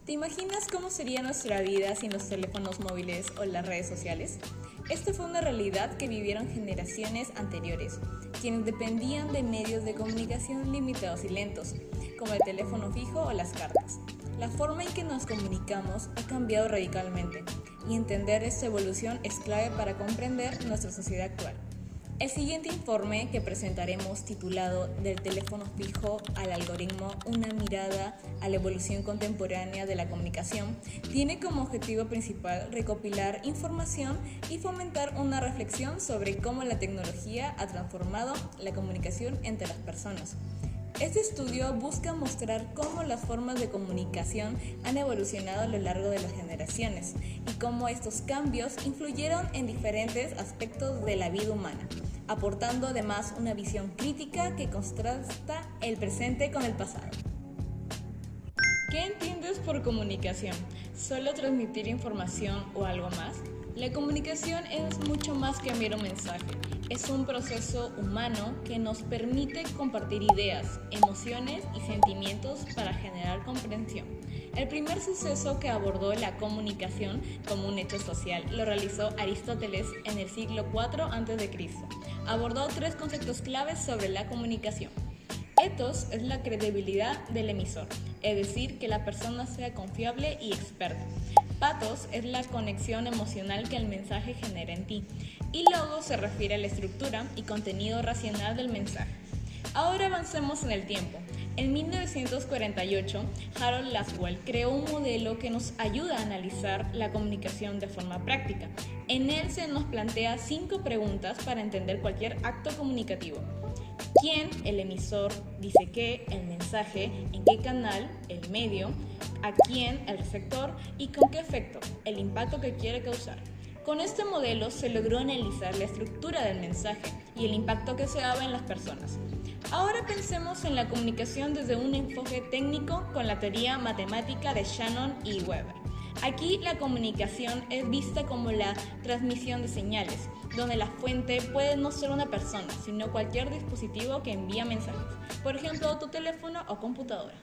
¿Te imaginas cómo sería nuestra vida sin los teléfonos móviles o las redes sociales? Esta fue una realidad que vivieron generaciones anteriores, quienes dependían de medios de comunicación limitados y lentos, como el teléfono fijo o las cartas. La forma en que nos comunicamos ha cambiado radicalmente, y entender esta evolución es clave para comprender nuestra sociedad actual. El siguiente informe que presentaremos, titulado Del teléfono fijo al algoritmo, una mirada a la evolución contemporánea de la comunicación, tiene como objetivo principal recopilar información y fomentar una reflexión sobre cómo la tecnología ha transformado la comunicación entre las personas. Este estudio busca mostrar cómo las formas de comunicación han evolucionado a lo largo de las generaciones y cómo estos cambios influyeron en diferentes aspectos de la vida humana, aportando además una visión crítica que contrasta el presente con el pasado. ¿Qué entiendes por comunicación? ¿Solo transmitir información o algo más? La comunicación es mucho más que enviar un mensaje. Es un proceso humano que nos permite compartir ideas, emociones y sentimientos para generar comprensión. El primer suceso que abordó la comunicación como un hecho social lo realizó Aristóteles en el siglo IV a.C. Abordó tres conceptos claves sobre la comunicación. Ethos es la credibilidad del emisor, es decir, que la persona sea confiable y experta. Pathos es la conexión emocional que el mensaje genera en ti. Y logos se refiere a la estructura y contenido racional del mensaje. Ahora avancemos en el tiempo. En 1948, Harold Laswell creó un modelo que nos ayuda a analizar la comunicación de forma práctica. En él se nos plantea 5 preguntas para entender cualquier acto comunicativo. ¿Quién? El emisor. Dice qué, el mensaje. ¿En qué canal? El medio. ¿A quién? El receptor. ¿Y con qué efecto? El impacto que quiere causar. Con este modelo se logró analizar la estructura del mensaje y el impacto que se daba en las personas. Ahora pensemos en la comunicación desde un enfoque técnico con la teoría matemática de Shannon y Weber. Aquí la comunicación es vista como la transmisión de señales, donde la fuente puede no ser una persona, sino cualquier dispositivo que envía mensajes, por ejemplo, tu teléfono o computadora.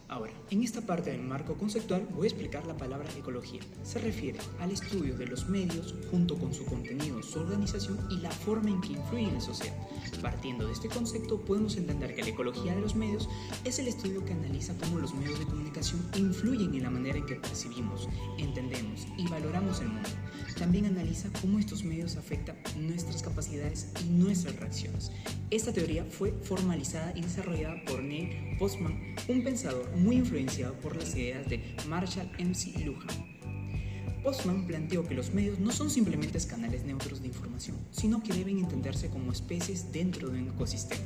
Ahora, en esta parte del marco conceptual voy a explicar la palabra ecología. Se refiere al estudio de los medios junto con su contenido, su organización y la forma en que influyen en la sociedad. Partiendo de este concepto, podemos entender que la ecología de los medios es el estudio que analiza cómo los medios de comunicación influyen en la manera en que percibimos, entendemos y valoramos el mundo. También analiza cómo estos medios afectan nuestras capacidades y nuestras reacciones. Esta teoría fue formalizada y desarrollada por Neil Postman, un pensador muy influenciado por las ideas de Marshall McLuhan. Postman planteó que los medios no son simplemente canales neutros de información, sino que deben entenderse como especies dentro de un ecosistema.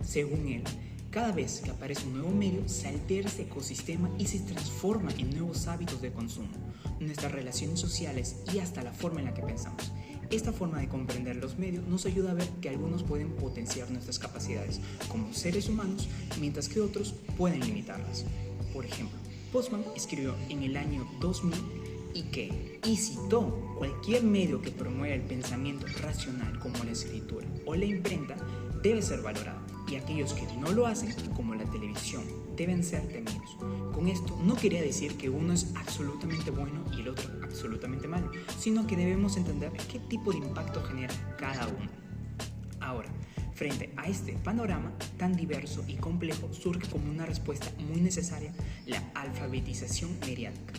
Según él, cada vez que aparece un nuevo medio, se altera ese ecosistema y se transforma en nuevos hábitos de consumo, nuestras relaciones sociales y hasta la forma en la que pensamos. Esta forma de comprender los medios nos ayuda a ver que algunos pueden potenciar nuestras capacidades como seres humanos, mientras que otros pueden limitarlas. Por ejemplo, Postman escribió en el año 2000 y citó: cualquier medio que promueva el pensamiento racional como la escritura o la imprenta debe ser valorado, y aquellos que no lo hacen, como la televisión, deben ser temidos. Con esto no quería decir que uno es absolutamente bueno y el otro absolutamente malo, sino que debemos entender qué tipo de impacto genera cada uno. Ahora, frente a este panorama tan diverso y complejo, surge como una respuesta muy necesaria la alfabetización mediática.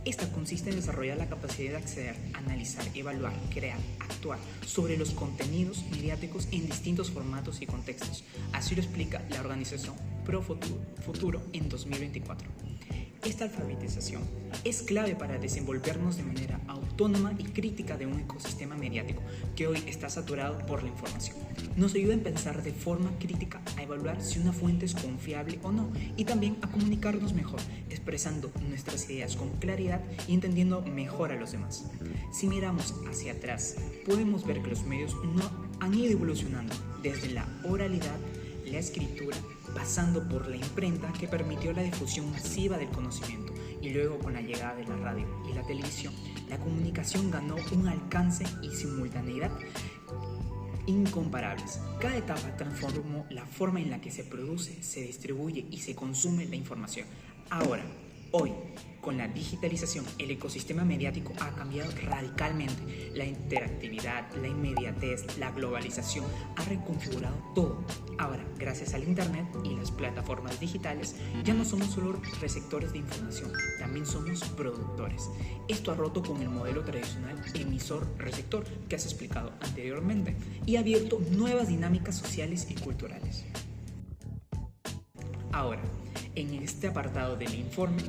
Esta consiste en desarrollar la capacidad de acceder, analizar, evaluar, crear, actuar sobre los contenidos mediáticos en distintos formatos y contextos. Así lo explica la organización Pro Futuro en 2024. Esta alfabetización es clave para desenvolvernos de manera autónoma y crítica de un ecosistema mediático que hoy está saturado por la información. Nos ayuda a pensar de forma crítica, a evaluar si una fuente es confiable o no, y también a comunicarnos mejor, expresando nuestras ideas con claridad y entendiendo mejor a los demás. Si miramos hacia atrás, podemos ver que los medios no han ido evolucionando desde la oralidad, la escritura, pasando por la imprenta, que permitió la difusión masiva del conocimiento, y luego con la llegada de la radio y la televisión, la comunicación ganó un alcance y simultaneidad incomparables. Cada etapa transformó la forma en la que se produce, se distribuye y se consume la información. Ahora, hoy, con la digitalización, el ecosistema mediático ha cambiado radicalmente. La interactividad, la inmediatez, la globalización ha reconfigurado todo. Ahora, gracias al Internet y las plataformas digitales, ya no somos solo receptores de información, también somos productores. Esto ha roto con el modelo tradicional emisor-receptor que has explicado anteriormente y ha abierto nuevas dinámicas sociales y culturales. Ahora, en este apartado del informe,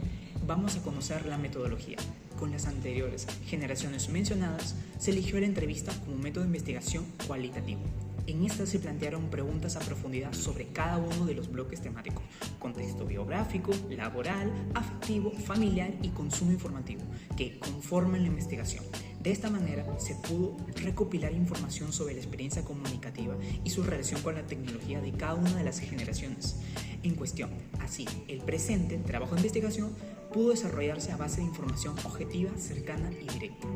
vamos a conocer la metodología. Con las anteriores generaciones mencionadas, se eligió la entrevista como método de investigación cualitativo. En esta se plantearon preguntas a profundidad sobre cada uno de los bloques temáticos: contexto biográfico, laboral, afectivo, familiar y consumo informativo, que conforman la investigación. De esta manera se pudo recopilar información sobre la experiencia comunicativa y su relación con la tecnología de cada una de las generaciones en cuestión. Así, el presente trabajo de investigación pudo desarrollarse a base de información objetiva, cercana y directa.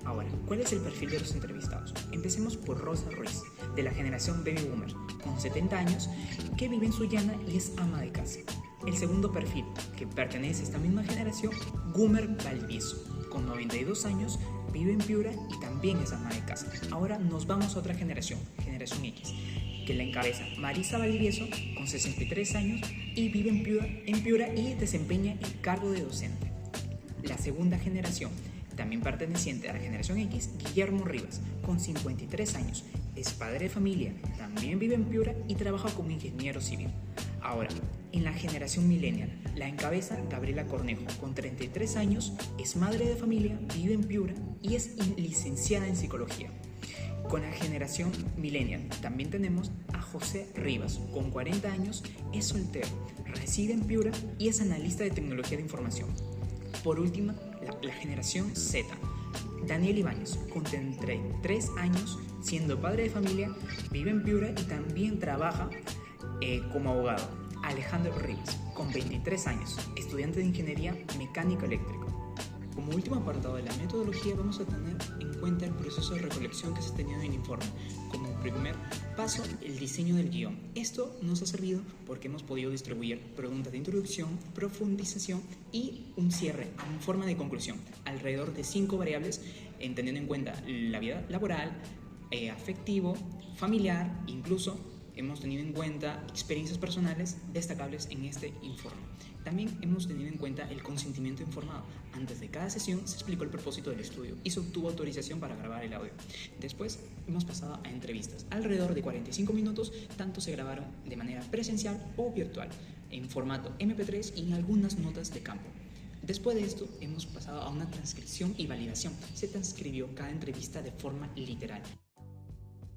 Ahora, ¿cuál es el perfil de los entrevistados? Empecemos por Rosa Ruiz, de la generación Baby Boomer, con 70 años, que vive en Sullana y es ama de casa. El segundo perfil, que pertenece a esta misma generación, Gumer Valdivieso, con 92 años, vive en Piura y también es ama de casa. Ahora nos vamos a otra generación, generación X, que la encabeza Marisa Valdivieso, con 63 años, y vive en Piura y desempeña el cargo de docente. La segunda generación, también perteneciente a la generación X, Guillermo Rivas, con 53 años, es padre de familia, también vive en Piura y trabaja como ingeniero civil. Ahora, en la generación millennial, la encabeza Gabriela Cornejo, con 33 años, es madre de familia, vive en Piura y es licenciada en psicología. Con la generación millennial también tenemos a José Rivas, con 40 años, es soltero, reside en Piura y es analista de tecnología de información. Por último, la generación Z, Daniel Ibáñez, con 33 años, siendo padre de familia, vive en Piura y también trabaja como abogado. Alejandro Rivas, con 23 años, estudiante de ingeniería mecánica eléctrica. Como último apartado de la metodología, vamos a tener en cuenta el proceso de recolección que se ha tenido en el informe. Como primer paso, el diseño del guión. Esto nos ha servido porque hemos podido distribuir preguntas de introducción, profundización y un cierre en forma de conclusión, alrededor de 5 variables, teniendo en cuenta la vida laboral, afectivo, familiar, incluso hemos tenido en cuenta experiencias personales destacables en este informe. También hemos tenido en cuenta el consentimiento informado. Antes de cada sesión se explicó el propósito del estudio y se obtuvo autorización para grabar el audio. Después hemos pasado a entrevistas. Alrededor de 45 minutos, tanto se grabaron de manera presencial o virtual, en formato MP3 y en algunas notas de campo. Después de esto hemos pasado a una transcripción y validación. Se transcribió cada entrevista de forma literal.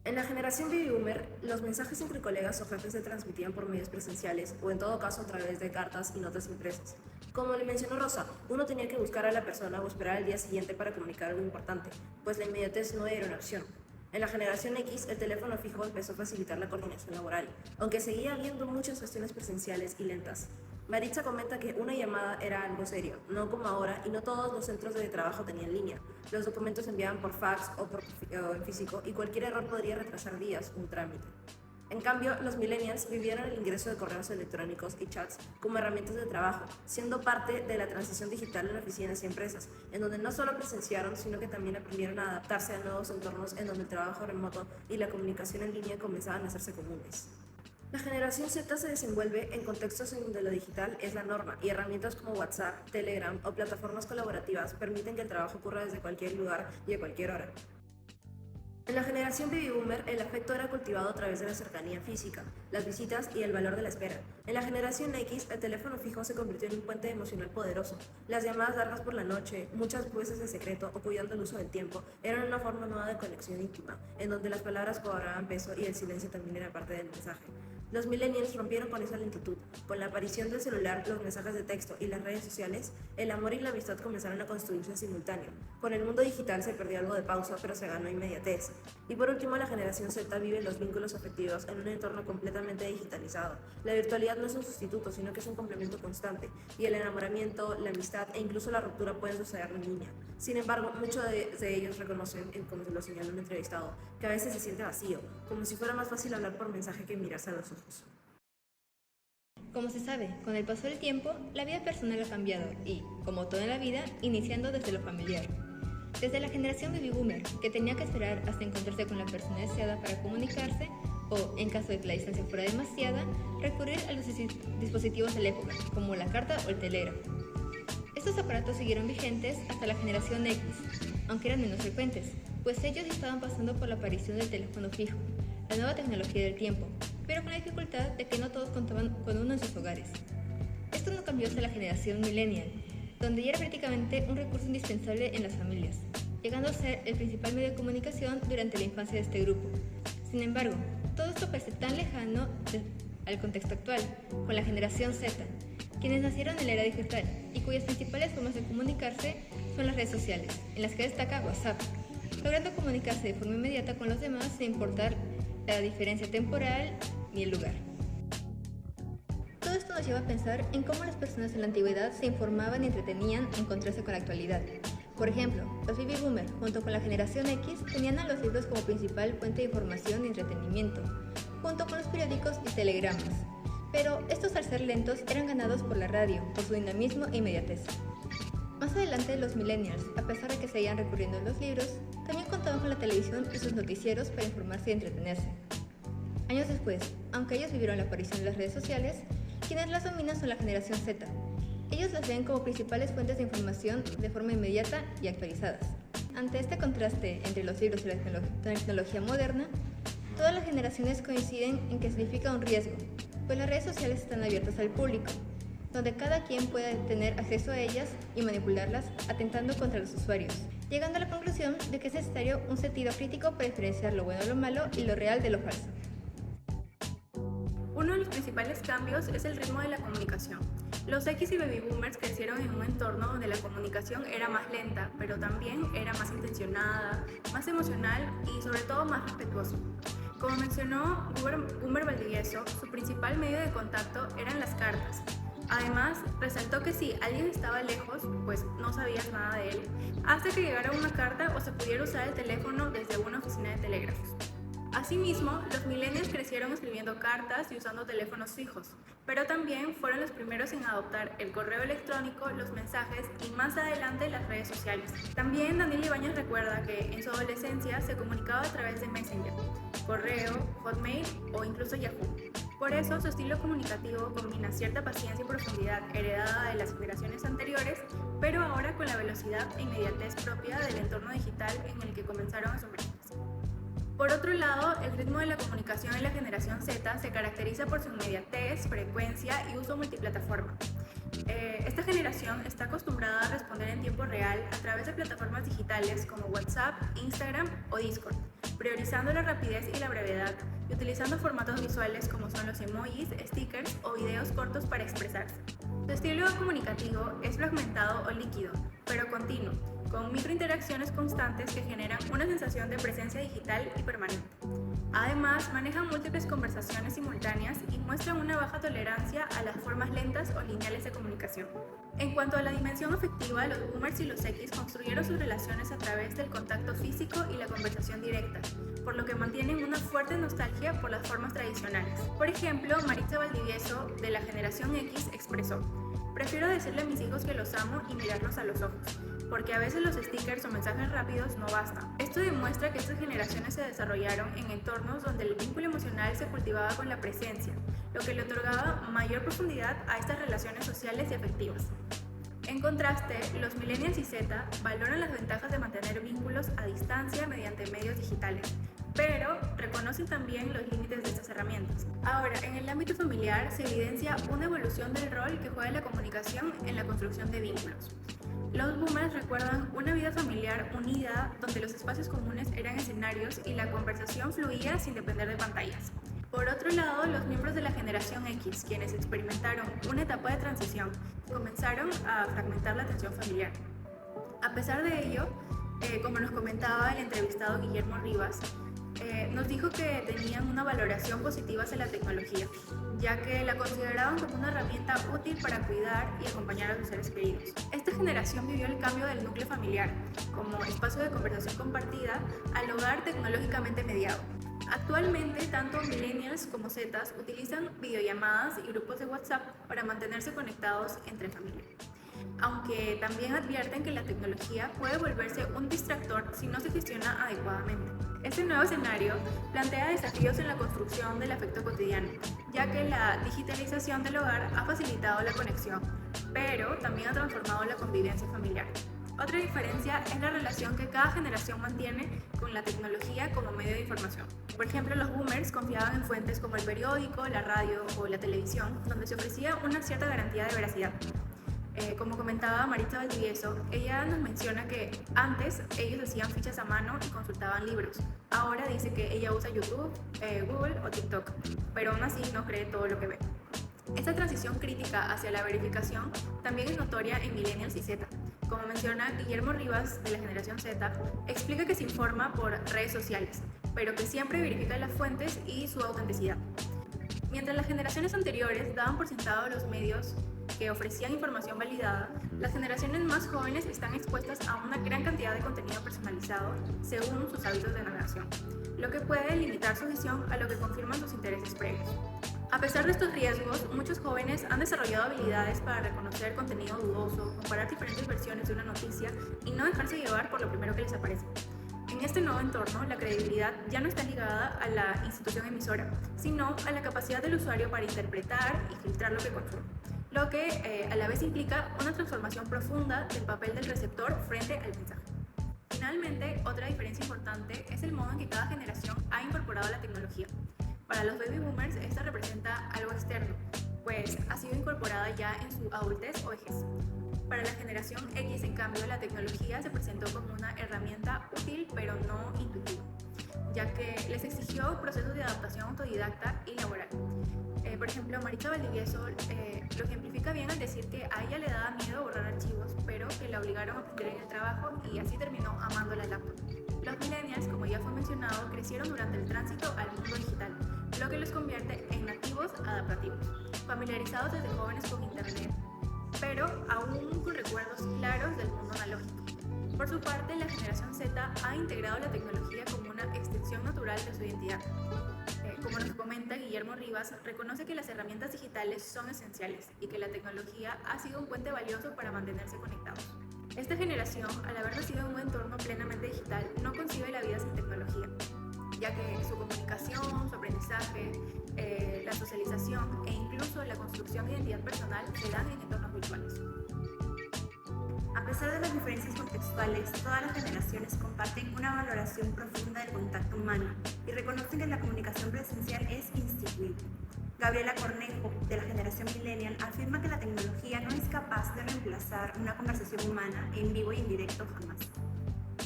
En la generación Baby Boomer, los mensajes entre colegas o jefes se transmitían por medios presenciales o en todo caso a través de cartas y notas impresas. Como le mencionó Rosa, uno tenía que buscar a la persona o esperar al día siguiente para comunicar algo importante, pues la inmediatez no era una opción. En la generación X, el teléfono fijo empezó a facilitar la coordinación laboral, aunque seguía habiendo muchas gestiones presenciales y lentas. Maritza comenta que una llamada era algo serio, no como ahora, y no todos los centros de trabajo tenían línea. Los documentos se enviaban por fax o en físico y cualquier error podría retrasar días un trámite. En cambio, los millennials vivieron el ingreso de correos electrónicos y chats como herramientas de trabajo, siendo parte de la transición digital en oficinas y empresas, en donde no solo presenciaron, sino que también aprendieron a adaptarse a nuevos entornos en donde el trabajo remoto y la comunicación en línea comenzaban a hacerse comunes. La generación Z se desenvuelve en contextos en donde lo digital es la norma y herramientas como WhatsApp, Telegram o plataformas colaborativas permiten que el trabajo ocurra desde cualquier lugar y a cualquier hora. En la generación Baby Boomer, el afecto era cultivado a través de la cercanía física, las visitas y el valor de la espera. En la generación X, el teléfono fijo se convirtió en un puente emocional poderoso. Las llamadas largas por la noche, muchas veces en secreto o cuidando el uso del tiempo, eran una forma nueva de conexión íntima, en donde las palabras cobraban peso y el silencio también era parte del mensaje. Los millennials rompieron con esa lentitud. Con la aparición del celular, los mensajes de texto y las redes sociales, el amor y la amistad comenzaron a construirse en simultáneo. Con el mundo digital se perdió algo de pausa, pero se ganó inmediatez. Y por último, la generación Z vive los vínculos afectivos en un entorno completamente digitalizado. La virtualidad no es un sustituto, sino que es un complemento constante, y el enamoramiento, la amistad e incluso la ruptura pueden suceder en línea. Sin embargo, muchos de ellos reconocen, como se lo señaló un entrevistado, que a veces se siente vacío, como si fuera más fácil hablar por mensaje que mirarse a los ojos. Como se sabe, con el paso del tiempo, la vida personal ha cambiado y, como todo en la vida, iniciando desde lo familiar. Desde la generación baby boomer, que tenía que esperar hasta encontrarse con la persona deseada para comunicarse, o, en caso de que la distancia fuera demasiada, recurrir a los dispositivos de la época, como la carta o el telégrafo. Estos aparatos siguieron vigentes hasta la generación X, aunque eran menos frecuentes, pues ellos estaban pasando por la aparición del teléfono fijo, la nueva tecnología del tiempo, pero con la dificultad de que no todos contaban con uno en sus hogares. Esto no cambió hasta la generación millennial, donde ya era prácticamente un recurso indispensable en las familias, llegando a ser el principal medio de comunicación durante la infancia de este grupo. Sin embargo, todo esto parece tan lejano al contexto actual, con la generación Z, quienes nacieron en la era digital y cuyas principales formas de comunicarse son las redes sociales, en las que destaca WhatsApp, logrando comunicarse de forma inmediata con los demás sin importar la diferencia temporal ni el lugar. Todo esto nos lleva a pensar en cómo las personas en la antigüedad se informaban y entretenían en contraste con la actualidad. Por ejemplo, los baby boomers, junto con la generación X, tenían a los libros como principal fuente de información y entretenimiento, junto con los periódicos y telegramas. Pero estos, al ser lentos, eran ganados por la radio, por su dinamismo e inmediatez. Más adelante, los millennials, a pesar de que seguían recurriendo a los libros, también contaban con la televisión y sus noticieros para informarse y entretenerse. Años después, aunque ellos vivieron la aparición de las redes sociales, quienes las dominan son la generación Z. Ellos las ven como principales fuentes de información de forma inmediata y actualizadas. Ante este contraste entre los libros y la tecnología moderna, todas las generaciones coinciden en que significa un riesgo, pues las redes sociales están abiertas al público, donde cada quien puede tener acceso a ellas y manipularlas, atentando contra los usuarios, llegando a la conclusión de que es necesario un sentido crítico para diferenciar lo bueno de lo malo y lo real de lo falso. Uno de los principales cambios es el ritmo de la comunicación. Los X y baby boomers crecieron en un entorno donde la comunicación era más lenta, pero también era más intencionada, más emocional y sobre todo más respetuoso. Como mencionó Boomer Valdivieso, su principal medio de contacto eran las cartas. Además, resaltó que si alguien estaba lejos, pues no sabías nada de él, hasta que llegara una carta o se pudiera usar el teléfono desde una oficina de telégrafos. Asimismo, los millennials crecieron escribiendo cartas y usando teléfonos fijos, pero también fueron los primeros en adoptar el correo electrónico, los mensajes y más adelante las redes sociales. También Daniel Ibáñez recuerda que en su adolescencia se comunicaba a través de Messenger, correo, Hotmail o incluso Yahoo. Por eso su estilo comunicativo combina cierta paciencia y profundidad heredada de las generaciones anteriores, pero ahora con la velocidad e inmediatez propia del entorno digital en el que comenzaron a sumergirse. Por otro lado, el ritmo de la comunicación en la generación Z se caracteriza por su inmediatez, frecuencia y uso multiplataforma. Esta generación está acostumbrada a responder en tiempo real a través de plataformas digitales como WhatsApp, Instagram o Discord, priorizando la rapidez y la brevedad y utilizando formatos visuales como son los emojis, stickers o videos cortos para expresarse. Su estilo comunicativo es fragmentado o líquido, pero continuo, con microinteracciones constantes que generan una sensación de presencia digital y permanente. Además, manejan múltiples conversaciones simultáneas y muestran una baja tolerancia a las formas lentas o lineales de comunicación. En cuanto a la dimensión afectiva, los boomers y los X construyeron sus relaciones a través del contacto físico y la conversación directa, por lo que mantienen una fuerte nostalgia por las formas tradicionales. Por ejemplo, Maritza Valdivieso, de la generación X, expresó: "Prefiero decirle a mis hijos que los amo y mirarlos a los ojos, porque a veces los stickers o mensajes rápidos no bastan". Esto demuestra que estas generaciones se desarrollaron en entornos donde el vínculo emocional se cultivaba con la presencia, lo que le otorgaba mayor profundidad a estas relaciones sociales y afectivas. En contraste, los millennials y Z valoran las ventajas de mantener vínculos a distancia mediante medios digitales, pero reconocen también los límites de estas herramientas. Ahora, en el ámbito familiar se evidencia una evolución del rol que juega la comunicación en la construcción de vínculos. Los boomers recuerdan una vida familiar unida donde los espacios comunes eran escenarios y la conversación fluía sin depender de pantallas. Por otro lado, los miembros de la generación X, quienes experimentaron una etapa de transición, comenzaron a fragmentar la atención familiar. A pesar de ello, como nos comentaba el entrevistado Guillermo Rivas, nos dijo que tenían una valoración positiva hacia la tecnología, ya que la consideraban como una herramienta útil para cuidar y acompañar a sus seres queridos. Esta generación vivió el cambio del núcleo familiar, como espacio de conversación compartida, al hogar tecnológicamente mediado. Actualmente, tanto millennials como zetas utilizan videollamadas y grupos de WhatsApp para mantenerse conectados entre familia, aunque también advierten que la tecnología puede volverse un distractor si no se gestiona adecuadamente. Este nuevo escenario plantea desafíos en la construcción del afecto cotidiano, ya que la digitalización del hogar ha facilitado la conexión, pero también ha transformado la convivencia familiar. Otra diferencia es la relación que cada generación mantiene con la tecnología como medio de información. Por ejemplo, los boomers confiaban en fuentes como el periódico, la radio o la televisión, donde se ofrecía una cierta garantía de veracidad. Como comentaba Maritza Valdivieso, ella nos menciona que antes ellos hacían fichas a mano y consultaban libros. Ahora dice que ella usa YouTube, Google o TikTok, pero aún así no cree todo lo que ve. Esta transición crítica hacia la verificación también es notoria en millennials y Z. Como menciona Guillermo Rivas de la generación Z, explica que se informa por redes sociales, pero que siempre verifica las fuentes y su autenticidad. Mientras las generaciones anteriores daban por sentado los medios que ofrecían información validada, las generaciones más jóvenes están expuestas a una gran cantidad de contenido personalizado según sus hábitos de navegación, lo que puede limitar su visión a lo que confirman sus intereses previos. A pesar de estos riesgos, muchos jóvenes han desarrollado habilidades para reconocer contenido dudoso, comparar diferentes versiones de una noticia y no dejarse llevar por lo primero que les aparece. En este nuevo entorno, la credibilidad ya no está ligada a la institución emisora, sino a la capacidad del usuario para interpretar y filtrar lo que consume, lo que a la vez implica una transformación profunda del papel del receptor frente al mensaje. Finalmente, otra diferencia importante es el modo en que cada generación ha incorporado la tecnología. Para los baby boomers, esta representa algo externo, pues ha sido incorporada ya en su adultez o vejez. Para la generación X, en cambio, la tecnología se presentó como una herramienta útil pero no intuitiva, ya que les exigió procesos de adaptación autodidacta y laboral. Por ejemplo, Maritza Valdivieso lo ejemplifica bien al decir que a ella le daba miedo borrar archivos, pero que la obligaron a aprender en el trabajo y así terminó amando la laptop. Los millennials, como ya fue mencionado, crecieron durante el tránsito al mundo digital, lo que los convierte en nativos adaptativos, familiarizados desde jóvenes con Internet, pero aún con recuerdos claros del mundo analógico. Por su parte, la generación Z ha integrado la tecnología como una extensión natural de su identidad. Como nos comenta Guillermo Rivas, reconoce que las herramientas digitales son esenciales y que la tecnología ha sido un puente valioso para mantenerse conectados. Esta generación, al haber nacido en un entorno plenamente digital, no concibe la vida sin tecnología, ya que su comunicación, su aprendizaje, la socialización e incluso la construcción de identidad personal se dan en entornos virtuales. A pesar de las diferencias contextuales, todas las generaciones comparten una valoración profunda del contacto humano y reconocen que la comunicación presencial es instituible. Gabriela Cornejo, de la generación millennial, afirma que la tecnología no es capaz de reemplazar una conversación humana en vivo y en directo jamás.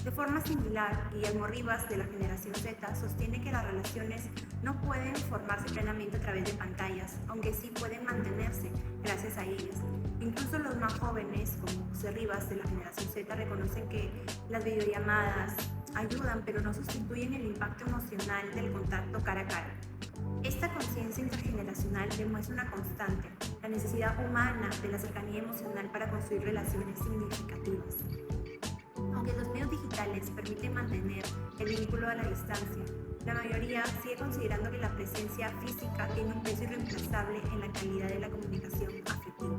De forma similar, Guillermo Rivas, de la generación Z, sostiene que las relaciones no pueden formarse plenamente a través de pantallas, aunque sí pueden mantenerse gracias a ellas. Incluso los más jóvenes, como José Rivas, de la generación Z, reconocen que las videollamadas ayudan, pero no sustituyen el impacto emocional del contacto cara a cara. Esta conciencia intergeneracional demuestra una constante, la necesidad humana de la cercanía emocional para construir relaciones significativas. Aunque los medios digitales permiten mantener el vínculo a la distancia, la mayoría sigue considerando que la presencia física tiene un peso irreemplazable en la calidad de la comunicación afectiva.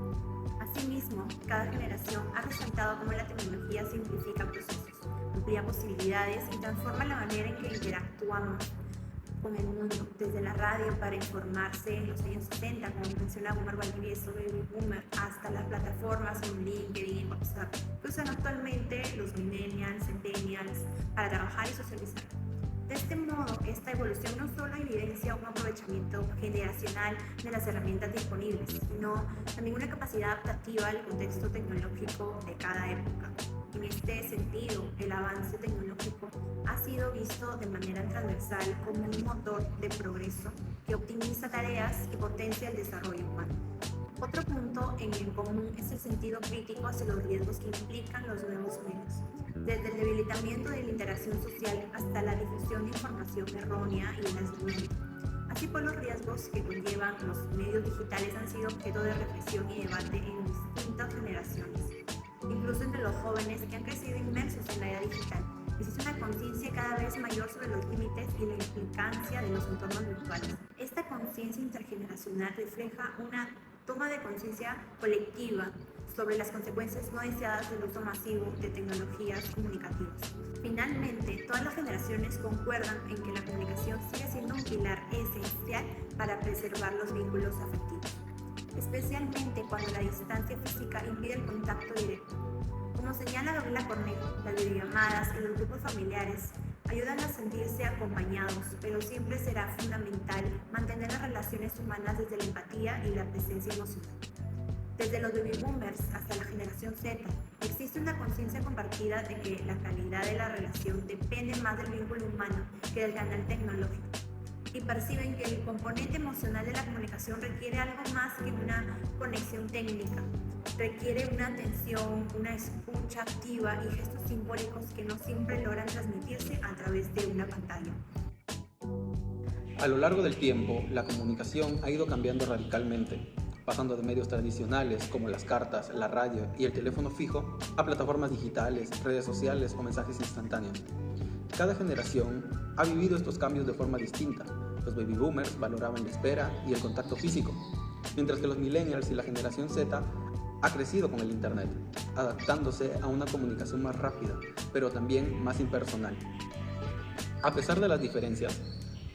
Asimismo, cada generación ha resaltado cómo la tecnología simplifica procesos, amplía posibilidades y transforma la manera en que interactuamos con el mundo, desde la radio para informarse en los años 70, como menciona Omar Valdivieso, Baby Boomer, hasta las plataformas como LinkedIn y WhatsApp, que usan actualmente los millennials, centennials, para trabajar y socializar. De este modo, esta evolución no solo evidencia un aprovechamiento generacional de las herramientas disponibles, sino también una capacidad adaptativa al contexto tecnológico de cada época. En este sentido, el avance tecnológico ha sido visto de manera transversal como un motor de progreso que optimiza tareas y potencia el desarrollo humano. Otro punto en común es el sentido crítico hacia los riesgos que implican los nuevos medios, desde el debilitamiento de la interacción social hasta la difusión de información errónea y el aislamiento. Así pues, los riesgos que conllevan los medios digitales han sido objeto de reflexión y debate en distintas generaciones, incluso entre los jóvenes que han crecido inmersos en la era digital. Existe una conciencia cada vez mayor sobre los límites y la implicancia de los entornos virtuales. Esta conciencia intergeneracional refleja una toma de conciencia colectiva sobre las consecuencias no deseadas del uso masivo de tecnologías comunicativas. Finalmente, todas las generaciones concuerdan en que la comunicación sigue siendo un pilar esencial para preservar los vínculos afectivos, especialmente cuando la distancia física impide el contacto directo. Como señala Gabriela Cornejo, las videollamadas y los grupos familiares ayudan a sentirse acompañados, pero siempre será fundamental mantener las relaciones humanas desde la empatía y la presencia emocional. Desde los baby boomers hasta la generación Z, existe una conciencia compartida de que la calidad de la relación depende más del vínculo humano que del canal tecnológico, y perciben que el componente emocional de la comunicación requiere algo más que una conexión técnica. Requiere una atención, una escucha activa y gestos simbólicos que no siempre logran transmitirse a través de una pantalla. A lo largo del tiempo, la comunicación ha ido cambiando radicalmente, pasando de medios tradicionales como las cartas, la radio y el teléfono fijo a plataformas digitales, redes sociales o mensajes instantáneos. Cada generación ha vivido estos cambios de forma distinta. Los baby boomers valoraban la espera y el contacto físico, mientras que los millennials y la generación Z ha crecido con el Internet, adaptándose a una comunicación más rápida, pero también más impersonal. A pesar de las diferencias,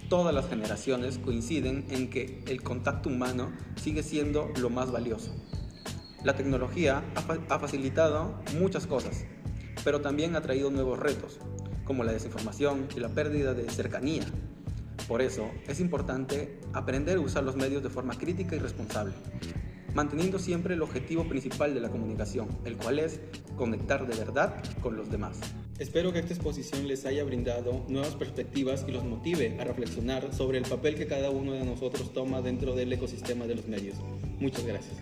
todas las generaciones coinciden en que el contacto humano sigue siendo lo más valioso. La tecnología ha facilitado muchas cosas, pero también ha traído nuevos retos, como la desinformación y la pérdida de cercanía. Por eso, es importante aprender a usar los medios de forma crítica y responsable, manteniendo siempre el objetivo principal de la comunicación, el cual es conectar de verdad con los demás. Espero que esta exposición les haya brindado nuevas perspectivas y los motive a reflexionar sobre el papel que cada uno de nosotros toma dentro del ecosistema de los medios. Muchas gracias.